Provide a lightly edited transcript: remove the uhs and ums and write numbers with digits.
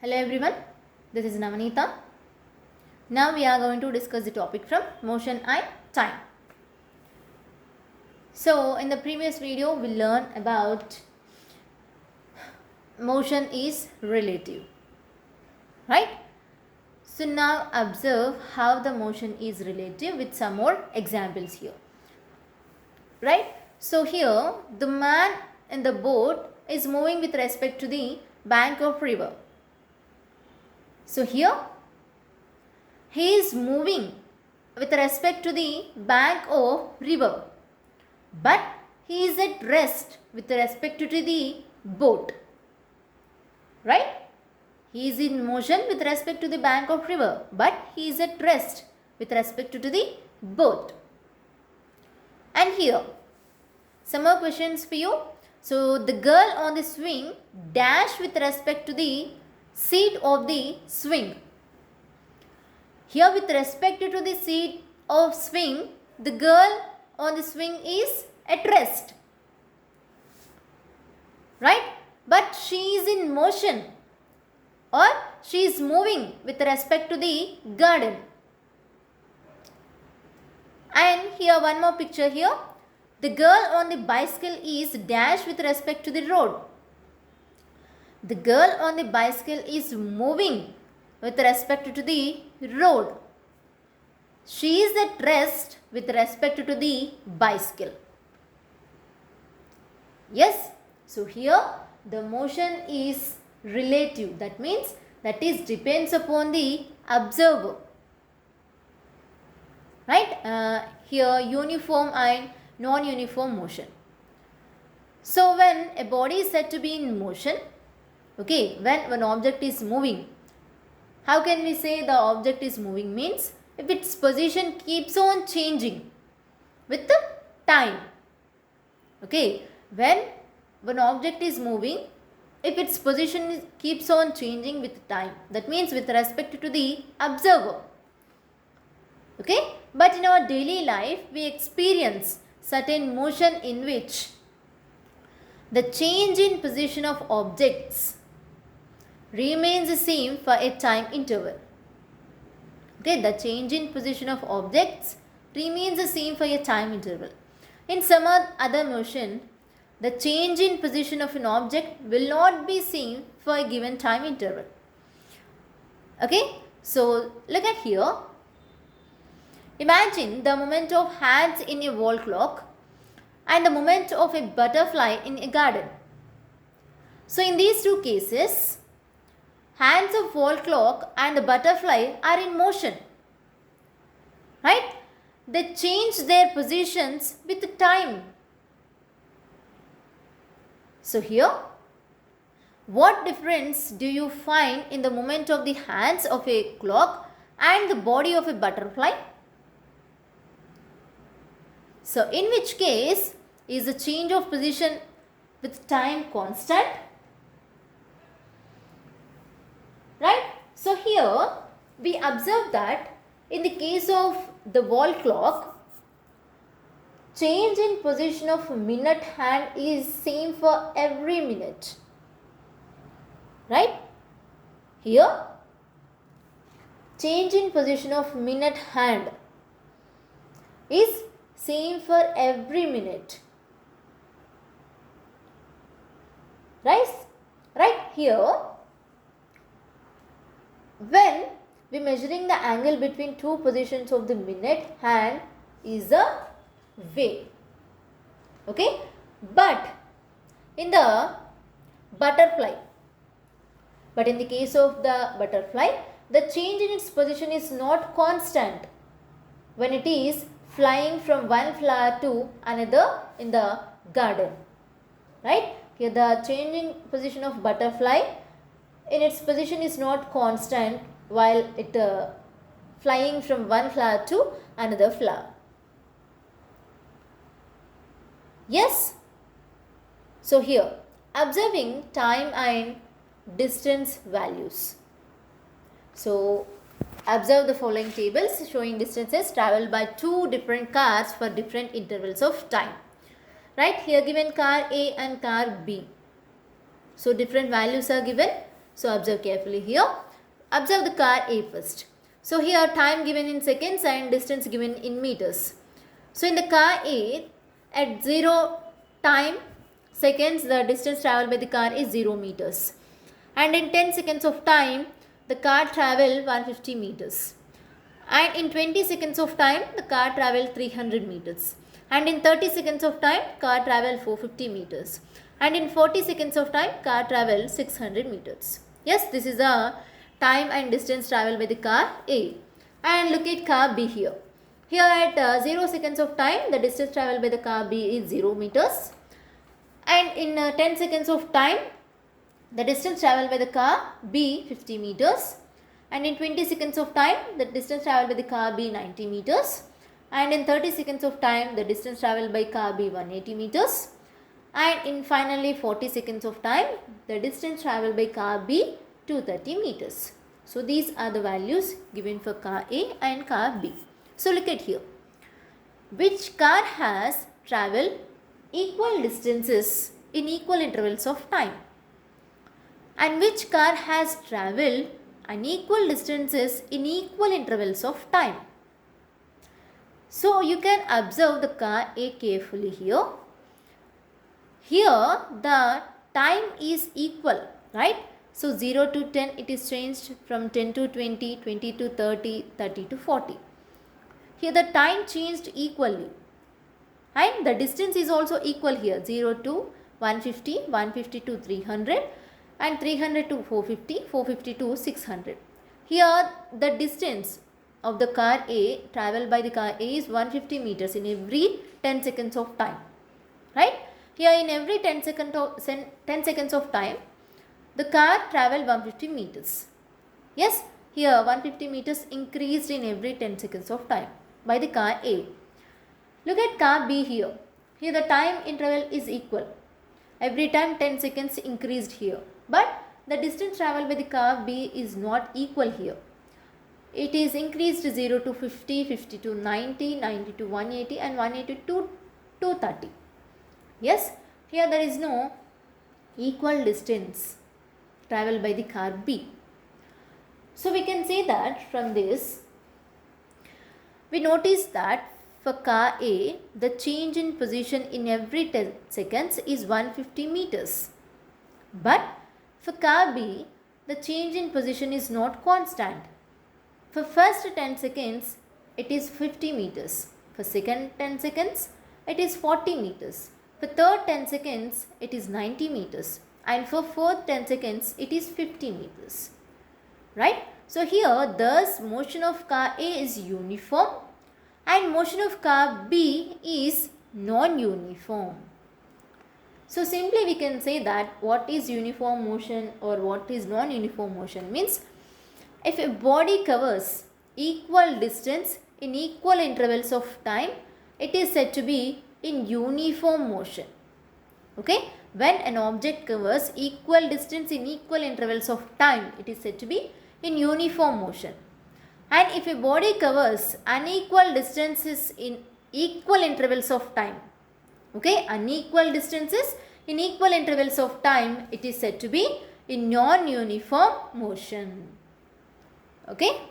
Hello everyone, this is Navanita. Now we are going to discuss the topic from motion and time. So in the previous video we learned about motion is relative, right? So now observe how the motion is relative with some more examples here, right? So here the man in the boat is moving with respect to the bank of river. So here he is moving with respect to the bank of river, but he is at rest with respect to the boat, right? He is in motion with respect to the bank of river, but he is at rest with respect to the boat. And here some more questions for you. So the girl on the swing dash with respect to the seat of the swing. Here with respect to the seat of swing, the girl on the swing is at rest, right? But she is in motion or she is moving with respect to the garden. And here one more picture here. The girl on the bicycle is dash with respect to the road. The girl on the bicycle is moving with respect to the road. She is at rest with respect to the bicycle. Yes, so here the motion is relative. That means that is depends upon the observer. Right? Here uniform and non-uniform motion. So when a body is said to be in motion, okay, when an object is moving, how can we say the object is moving? Means if its position keeps on changing with the time. Okay, when an object is moving, if its position keeps on changing with time, that means with respect to the observer. Okay, but in our daily life we experience certain motion in which the change in position of objects remains the same for a time interval. Okay, the change in position of objects remains the same for a time interval. In some other motion, the change in position of an object will not be same for a given time interval. Okay, so look at here. Imagine the movement of hands in a wall clock and the movement of a butterfly in a garden. So in these two cases, hands of wall clock and the butterfly are in motion, right? They change their positions with time. So here, what difference do you find in the movement of the hands of a clock and the body of a butterfly? So in which case is the change of position with time constant? Right? So here we observe that in the case of the wall clock, change in position of minute hand is same for every minute. Right? Here, change in position of minute hand is same for every minute. Right? Right here, when we measuring the angle between two positions of the minute hand is a way. Okay? But in the butterfly, but in the case of the butterfly, the change in its position is not constant when it is flying from one flower to another in the garden. Right? Here the changing position of butterfly in its position is not constant while it flying from one flower to another flower. Yes? So here, observing time and distance values. So observe the following tables showing distances traveled by two different cars for different intervals of time. Right, here given car A and car B. So different values are given. So observe carefully here. Observe the car A first. So here time given in seconds and distance given in meters. So in the car A, at 0 time seconds, the distance travelled by the car is 0 meters. And in 10 seconds of time, the car travelled 150 meters. And in 20 seconds of time, the car travelled 300 meters. And in 30 seconds of time, car travelled 450 meters. And in 40 seconds of time, car travelled 600 meters. Yes, this is the time and distance travelled by the car A. And look at car B here. Here at 0 seconds of time, the distance travelled by the car B is 0 meters. And in 10 seconds of time, the distance travelled by the car B 50 meters. And in 20 seconds of time, the distance travelled by the car B 90 meters. And in 30 seconds of time, the distance travelled by car B 180 meters. And in finally 40 seconds of time, the distance travelled by car B 230 meters. So these are the values given for car A and car B. So look at here. Which car has travelled equal distances in equal intervals of time? And which car has travelled unequal distances in equal intervals of time? So you can observe the car A carefully here. Here the time is equal, right? So 0 to 10 it is changed, from 10 to 20, 20 to 30, 30 to 40. Here the time changed equally. And the distance is also equal here, 0 to 150, 150 to 300 and 300 to 450, 450 to 600. Here the distance of the car A travelled by the car A is 150 meters in every 10 seconds of time, right? Here in every 10 seconds of time, the car travelled 150 meters. Yes, here 150 meters increased in every 10 seconds of time by the car A. Look at car B here. Here the time interval is equal. Every time 10 seconds increased here. But the distance travelled by the car B is not equal here. It is increased 0 to 50, 50 to 90, 90 to 180 and 180 to 230. Yes, here there is no equal distance travelled by the car B. So we can say that from this, we notice that for car A, the change in position in every 10 seconds is 150 meters. But for car B, the change in position is not constant. For first 10 seconds, it is 50 meters. For second 10 seconds, it is 40 meters. For third 10 seconds, it is 90 meters. And for fourth 10 seconds, it is 50 meters. Right? So here, thus motion of car A is uniform and motion of car B is non-uniform. So simply we can say that what is uniform motion or what is non-uniform motion means, if a body covers equal distance in equal intervals of time, it is said to be in uniform motion. Okay? When an object covers equal distance in equal intervals of time, it is said to be in uniform motion. And if a body covers unequal distances in equal intervals of time, okay, unequal distances in equal intervals of time, it is said to be in non-uniform motion. Okay.